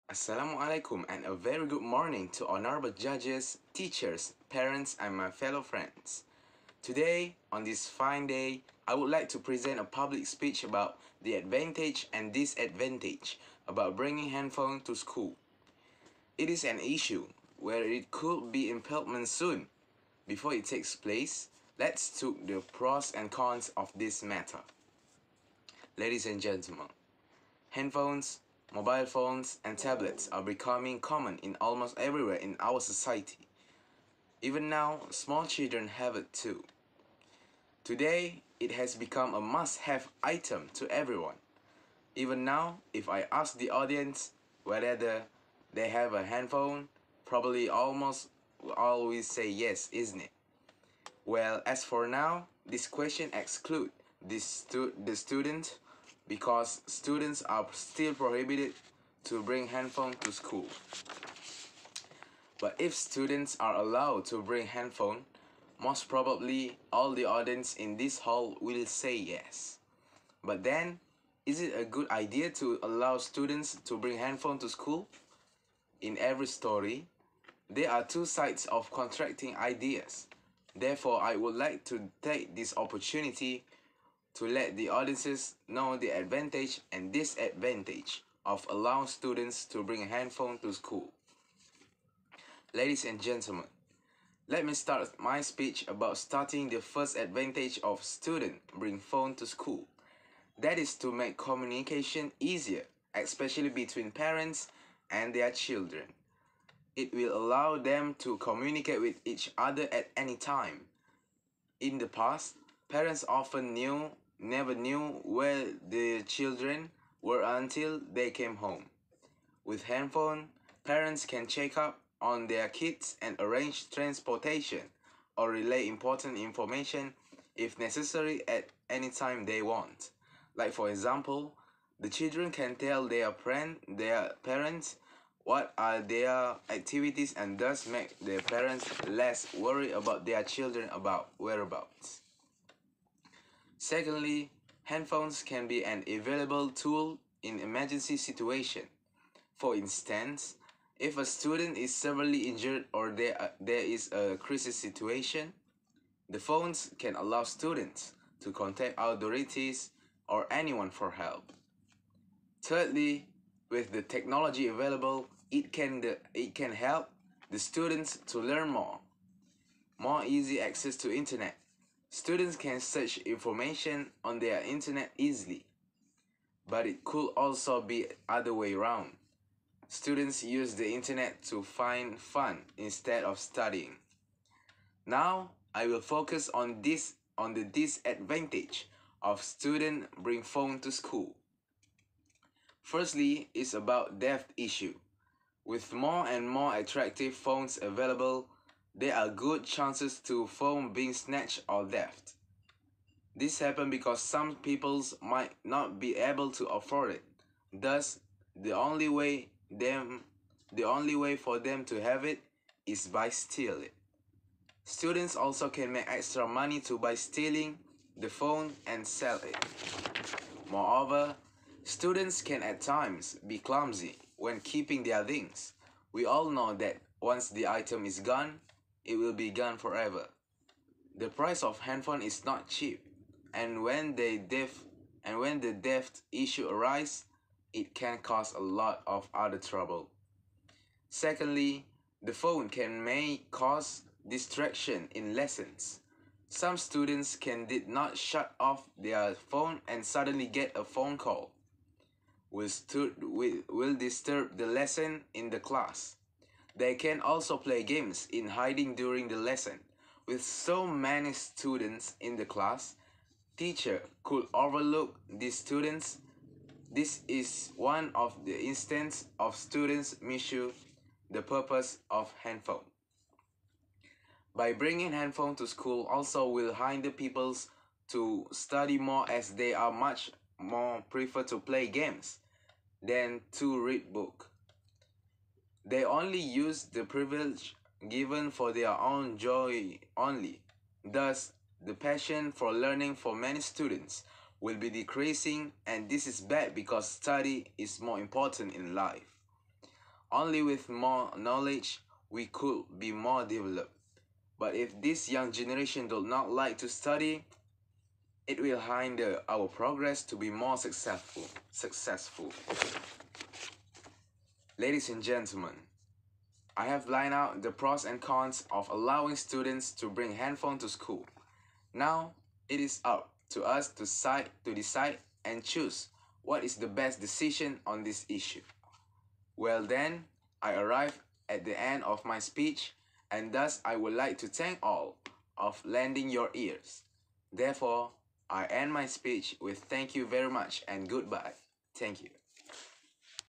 Assalamualaikum and a very good morning to honorable judges, teachers, parents, and my fellow friends. Today, on this fine day, I would like to present a public speech about the advantage and disadvantage about bringing handphone to school. It is an issue where it could be implemented soon. Before it takes place, let's talk the pros and cons of this matter. Ladies and gentlemen, handphones, mobile phones, and tablets are becoming common in almost everywhere in our society. Even now, small children have it too. Today, it has become a must-have item to everyone. Even now, if I ask the audience whether they have a handphone, probably almost will always say yes, isn't it? Well, as for now, this question excludes the student because students are still prohibited to bring handphone to school. But if students are allowed to bring handphone, most probably all the audience in this hall will say yes. But then, is it a good idea to allow students to bring handphone to school? In every story, there are two sides of contracting ideas. Therefore, I would like to take this opportunity to let the audiences know the advantage and disadvantage of allowing students to bring a handphone to school. Ladies and gentlemen, let me start my speech about starting the first advantage of student bring phone to school. That is to make communication easier, especially between parents and their children. It will allow them to communicate with each other at any time. In the past, parents often never knew where the children were until they came home. With handphone, parents can check up on their kids and arrange transportation or relay important information if necessary at any time they want. Like for example, the children can tell their parents what are their activities and thus make their parents less worried about their children about whereabouts. Secondly, handphones can be an available tool in emergency situation. For instance, if a student is severely injured or there is a crisis situation, the phones can allow students to contact authorities or anyone for help. Thirdly, with the technology available, it can help the students to learn more easy access to internet. Students can search information on their internet easily, but it could also be other way around. Students use the internet to find fun instead of studying. Now, I will focus on the disadvantage of student bring phone to school. Firstly, it's about theft issue. With more and more attractive phones available, there are good chances to phone being snatched or theft. This happens because some people might not be able to afford it. Thus, the only way for them to have it is by stealing it. Students also can make extra money to by stealing the phone and sell it. Moreover, students can at times be clumsy when keeping their things. We all know that once the item is gone, it will be gone forever. The price of handphone is not cheap, and when the theft issue arises, it can cause a lot of other trouble. Secondly, the phone may cause distraction in lessons. Some students did not shut off their phone and suddenly get a phone call, will disturb the lesson in the class. They can also play games in hiding during the lesson. With so many students in the class, teacher could overlook these students. This is one of the instances of students misuse the purpose of handphone. By bringing handphone to school also will hinder people to study more as they are much more prefer to play games than to read book. They only use the privilege given for their own joy only. Thus, the passion for learning for many students will be decreasing, and this is bad because study is more important in life. Only with more knowledge we could be more developed. But if this young generation do not like to study, it will hinder our progress to be more successful. Ladies and gentlemen, I have lined out the pros and cons of allowing students to bring handphone to school. Now, it is up to us to decide and choose what is the best decision on this issue. Well then, I arrive at the end of my speech, and thus I would like to thank all of lending your ears. Therefore, I end my speech with thank you very much and goodbye. Thank you.